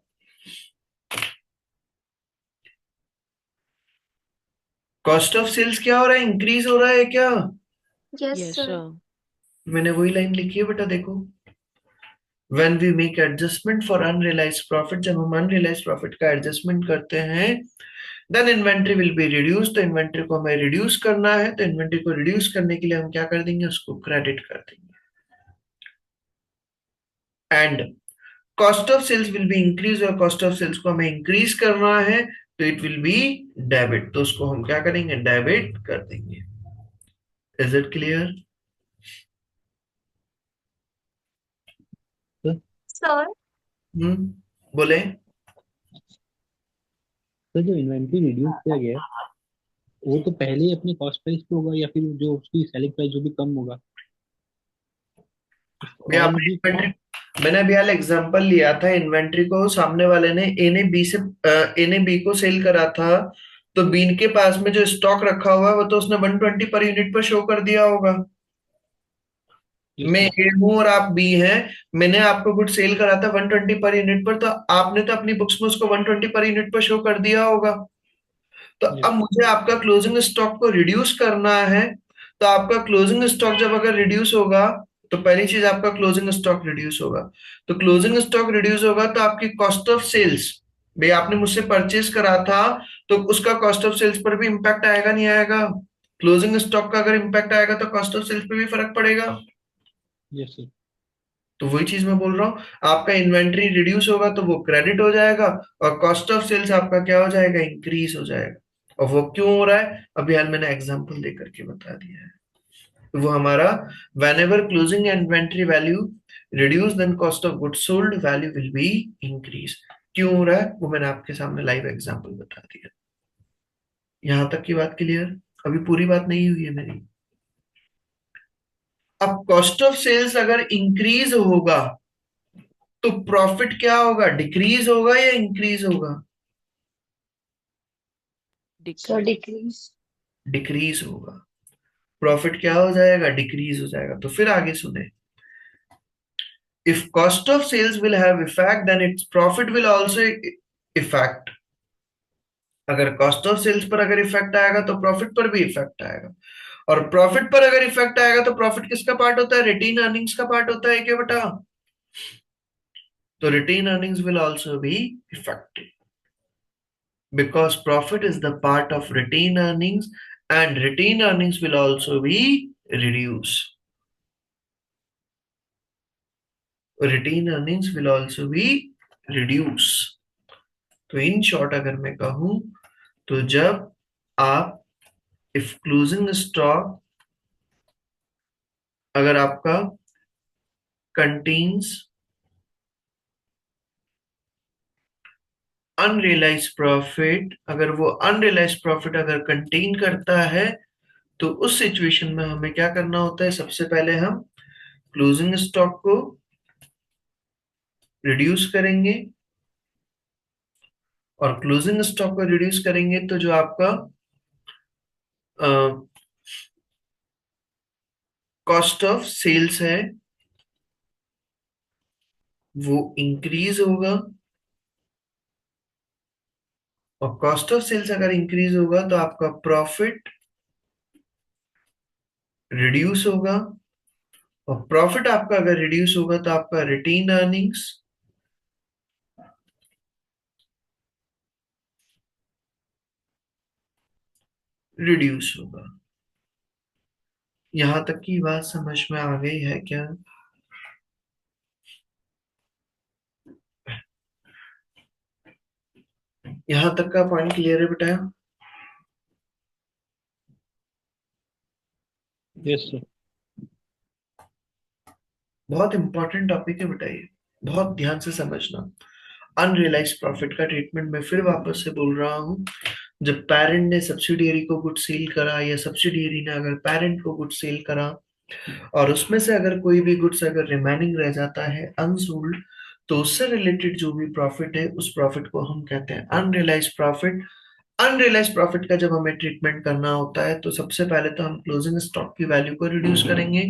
कॉस्ट ऑफ सेल्स क्या हो रहा है, इंक्रीज हो रहा है क्या? Yes yes sir. सर। मैंने वही लाइन लिखी है बेटा, देखो, when we make adjustment for unrealized profit, जब हम अनरियलाइज प्रॉफिट का एडजस्टमेंट करते हैं, then inventory will be reduce, तो इन्वेंट्री को हमें रिड्यूस करना है, तो इन्वेंट्री को रिड्यूस करने के लिए हम क्या कर देंगे, उसको क्रेडिट कर देंगे। And cost of sales will be increase, और कॉस्ट ऑफ सेल्स को हमें इंक्रीज करना है तो इट विल बी डेबिट, तो उसको हम क्या करेंगे, डेबिट कर देंगे। Is it clear? Sir sir बोले। सर जो इन्वेंट्री रिड्यूस किया गया है वो तो पहले ही अपने कॉस्ट प्राइस पे होगा या फिर जो उसकी सेलिंग प्राइस जो भी कम होगा भैया और आपने भी इन्वेंट्री, मैंने अभी हाल एग्जांपल लिया था, इन्वेंट्री को सामने वाले ने ए ने बी को सेल करा था, तो बी के पास में जो स्टॉक रखा हुआ है वो तो उसने 120 पर यूनिट पर शो कर दिया होगा। यस मैं सर। ए हूं और आप बी हैं, मैंने आपको गुड सेल करा था 120 पर यूनिट पर, तो आपने तो अपनी बुक्स में उसको 120 पर यूनिट पर शो कर दिया होगा। तो अब यस मुझे आपका क्लोजिंग स्टॉक को रिड्यूस करना है, तो आपका क्लोजिंग स्टॉक जब अगर रिड्यूस होगा, तो पहली चीज आपका क्लोजिंग स्टॉक रिड्यूस होगा, तो क्लोजिंग स्टॉक रिड्यूस होगा तो आपकी कॉस्ट ऑफ सेल्स, भाई आपने मुझसे परचेस करा था तो उसका कॉस्ट ऑफ सेल्स पर भी इंपैक्ट आएगा नहीं आएगा? क्लोजिंग स्टॉक का अगर इंपैक्ट आएगा तो कॉस्ट ऑफ सेल्स पे भी फर्क पड़ेगा। Yes sir. तो वही चीज मैं बोल रहा हूँ, आपका इन्वेंट्री रिड्यूस होगा तो वो क्रेडिट हो जाएगा, और कॉस्ट ऑफ सेल्स आपका क्या हो जाएगा, इंक्रीज हो जाएगा। और वो क्यों हो रहा है, अभी हाल मैंने एग्जांपल दे करके बता दिया है। तो वो हमारा whenever closing inventory value reduce then cost of goods sold value will be increase। क्यों हो रहा है वो मैंने आपके सामने लाइव एग्जांपल बता दिया। यहां तक की बात क्लियर? अभी पूरी बात नहीं हुई है मेरी। अब कॉस्ट ऑफ सेल्स अगर इंक्रीज होगा तो प्रॉफिट क्या होगा, डिक्रीज होगा या इंक्रीज होगा? Sir decrease. डिक्रीज। डिक्रीज होगा। प्रॉफिट क्या हो जाएगा, डिक्रीज हो जाएगा। तो फिर आगे सुने, if cost of sales will have effect then its profit will also effect। अगर कॉस्ट ऑफ सेल्स पर अगर इफेक्ट आएगा तो प्रॉफिट पर भी इफेक्ट आएगा, और प्रॉफिट पर अगर इफेक्ट आएगा तो प्रॉफिट किसका पार्ट होता है, रिटेन अर्निंग्स का पार्ट होता है क्या बेटा? तो retain earnings will also be affected, because profit is the part of retained earnings and retained earnings will also be reduced। retained earnings will also be reduced। तो in short अगर मैं कहूं तो जब आप इफ क्लोजिंग स्टॉक अगर आपका contains unrealise profit, अगर वो अनरियलाइज प्रॉफिट अगर कंटेन करता है, तो उस सिचुएशन में हमें क्या करना होता है, सबसे पहले हम क्लोजिंग स्टॉक को रिड्यूस करेंगे, और क्लोजिंग स्टॉक को रिड्यूस करेंगे तो जो आपका कॉस्ट ऑफ सेल्स है वो इंक्रीज होगा, और कॉस्ट ऑफ सेल्स अगर इंक्रीज होगा तो आपका प्रॉफिट रिड्यूस होगा, और प्रॉफिट आपका अगर रिड्यूस होगा तो आपका रिटेन अर्निंग्स रिड्यूस होगा। यहां तक की बात समझ में आ गई है क्या? यहां तक का पॉइंट क्लियर है बेटा? Yes sir. बहुत इंपॉर्टेंट टॉपिक है बेटा ये, बहुत ध्यान से समझना। अनरियलाइज प्रॉफिट का ट्रीटमेंट मैं फिर वापस से बोल रहा हूं, जब पेरेंट ने सब्सिडियरी को गुड सेल करा, या सब्सिडियरी ने अगर पेरेंट को गुड सेल करा, और उसमें से अगर कोई भी गुड्स अगर रिमेनिंग रह जाता है अनसोल्ड, तो उससे रिलेटेड जो भी प्रॉफिट है उस प्रॉफिट को हम कहते हैं अनरियलाइज प्रॉफिट। अनरियलाइज प्रॉफिट का जब हमें ट्रीटमेंट करना होता है तो सबसे पहले तो हम क्लोजिंग स्टॉक की वैल्यू को रिड्यूस करेंगे।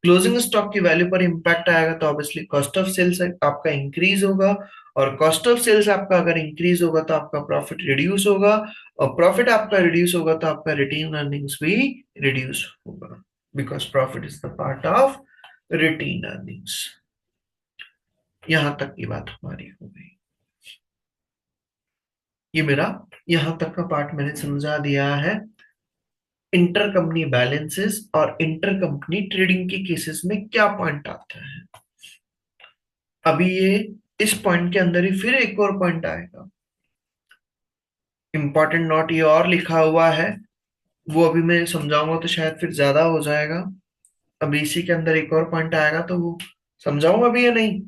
क्लोजिंग स्टॉक की वैल्यू पर इंपैक्ट आएगा तो ऑब्वियसली कॉस्ट ऑफ सेल्स आपका इंक्रीज होगा, और कॉस्ट ऑफ सेल्स आपका अगर इंक्रीज होगा तो आपका प्रॉफिट रिड्यूस होगा, और प्रॉफिट आपका रिड्यूस होगा तो आपका रिटेन अर्निंग्स भी रिड्यूस होगा, because profit is the part of retain earnings. यहां तक की बात हमारी हो गई। ये मेरा यहां तक का पार्ट मैंने समझा दिया है। इंटर कंपनी बैलेंसेस और इंटर कंपनी ट्रेडिंग के केसेस में क्या पॉइंट आता है। अभी ये इस पॉइंट के अंदर ही फिर एक और पॉइंट आएगा, इंपॉर्टेंट नोट ये और लिखा हुआ है, वो अभी मैं समझाऊंगा तो शायद फिर ज्यादा हो जाएगा। अभी इसी के अंदर एक और पॉइंट आएगा तो वो समझाऊंगा अभी या नहीं?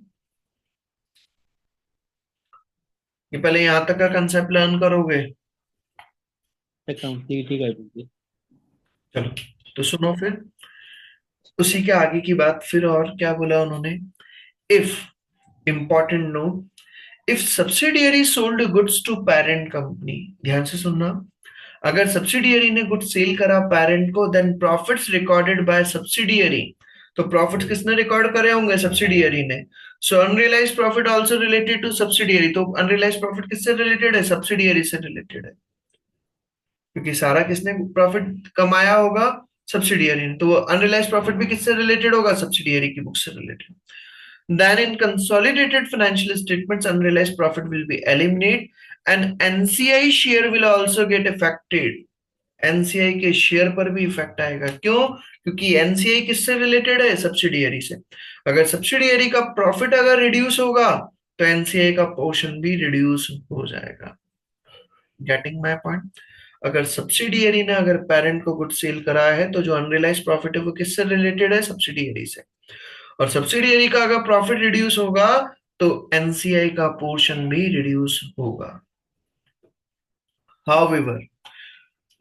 ये पहले यहां तक का कंसेप्ट लर्न करोगे? ठीक ठीक ठीक है जी। चलो, तो सुनो फिर उसी के आगे की बात। फिर और क्या बोला उन्होंने? If, important note, if subsidiary sold goods to parent company, ध्यान से सुनना, अगर सब्सिडियरी ने गुड्स सेल करा पेरेंट को, then profits recorded by subsidiary, तो प्रॉफिट्स किसने रिकॉर्ड करे होंगे? सब्सिडियरी ने। So unrealise profit also related to subsidiary, तो अनरियलाइज प्रॉफिट किससे रिलेटेड है? सब्सिडियरी से रिलेटेड है, क्योंकि सारा किसने प्रॉफिट कमाया होगा? सब्सिडियरी ने, तो वो अनरियलाइज प्रॉफिट भी किससे रिलेटेड होगा? सब्सिडियरी की बुक से related. Then in consolidated financial statements, unrealized profit will be eliminated and NCI share will also get affected. NCI के शेयर पर भी इफेक्ट आएगा। क्यों? क्योंकि एनसीआई किससे रिलेटेड है? सब्सिडियरी से। अगर सब्सिडियरी का प्रॉफिट अगर रिड्यूस होगा तो एनसीआई का पोर्शन भी रिड्यूस हो जाएगा। Getting my point? अगर सब्सिडियरी ने अगर पेरेंट को गुड सेल करा है तो जो अनरियलाइज प्रॉफिट है वो किससे रिलेटेड है? सब्सिडियरी से। और सब्सिडियरी का अगर प्रॉफिट रिड्यूस होगा तो एनसीआई का पोर्शन भी रिड्यूस होगा। हाउएवर,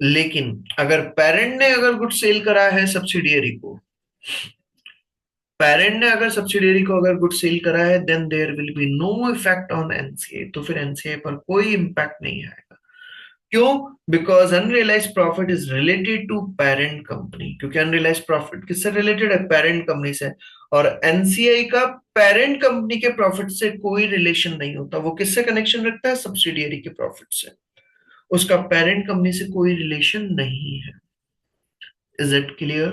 लेकिन अगर पेरेंट ने अगर गुड सेल करा है सब्सिडियरी को, पेरेंट ने अगर सब्सिडियरी को अगर गुड सेल करा है, then there will be no effect on NCI, तो फिर एनसीआई पर कोई इंपैक्ट नहीं आएगा। क्यों? Because unrealised profit is related to parent company, क्योंकि अनरियलाइज प्रॉफिट किससे रिलेटेड है? पेरेंट कंपनी से। और एनसीआई का पेरेंट कंपनी के प्रॉफिट से कोई रिलेशन नहीं होता, वो किससे कनेक्शन रखता है? सब्सिडियरी के प्रॉफिट से। उसका पेरेंट कंपनी से कोई रिलेशन नहीं है। Is it clear?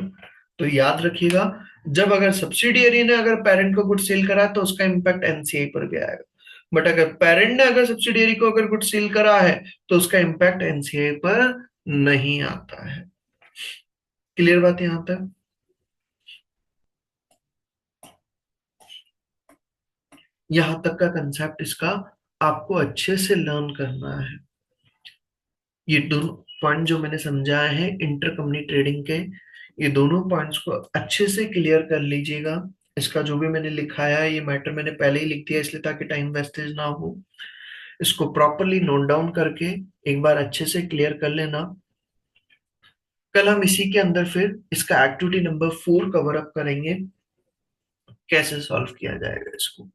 तो याद रखिएगा, जब अगर सब्सिडियरी ने अगर पेरेंट को गुड सेल करा तो उसका इंपैक्ट एनसीआई पर भी आएगा, बट अगर पेरेंट ने अगर सब्सिडियरी को अगर गुड सेल करा है तो उसका इंपैक्ट एनसीआई पर नहीं आता है। क्लियर बात यहां तक? यहां तक का कंसेप्ट इसका आपको अच्छे से लर्न करना है। ये दोनों पॉइंट जो मैंने समझाए हैं इंटर कंपनी ट्रेडिंग के, ये दोनों पॉइंट्स को अच्छे से क्लियर कर लीजिएगा। इसका जो भी मैंने लिखाया है ये मैटर मैंने पहले ही लिख दिया, इसलिए ताकि टाइम वेस्टेज ना हो। इसको प्रॉपरली नोट डाउन करके एक बार अच्छे से क्लियर कर लेना। कल हम इसी के अंदर फिर इसका एक्टिविटी नंबर 4 कवर अप करेंगे, कैसे सॉल्व किया जाएगा इसको,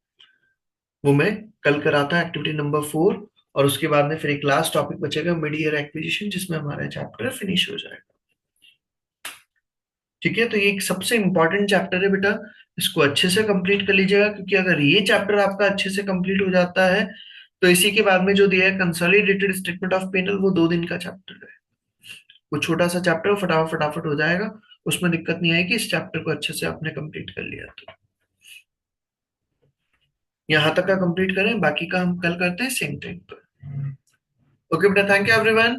वो मैं कल कराता एक्टिविटी नंबर 4। और उसके बाद में फिर एक लास्ट टॉपिक बचेगा मिड ईयर एक्विजिशन, जिसमें हमारा चैप्टर फिनिश हो जाएगा। ठीक है, तो ये एक सबसे इंपॉर्टेंट चैप्टर है बेटा, इसको अच्छे से कंप्लीट कर लीजिएगा, क्योंकि अगर ये चैप्टर आपका अच्छे से कंप्लीट हो जाता है तो इसी के बाद में जो दिया है कंसोलिडेटेड स्टेटमेंट ऑफ P&L, वो 2 दिन का चैप्टर है। वो छोटा सा चैप्टर फटाफट फटाफट हो जाएगा, उसमें दिक्कत नहीं आएगी, इस चैप्टर को अच्छे से आपने कंप्लीट कर लिया तो। यहाँ तक का कंप्लीट करें, बाकी का हम कल करते हैं सेम टाइम पर। ओके बेटा, थैंक यू एवरीवन।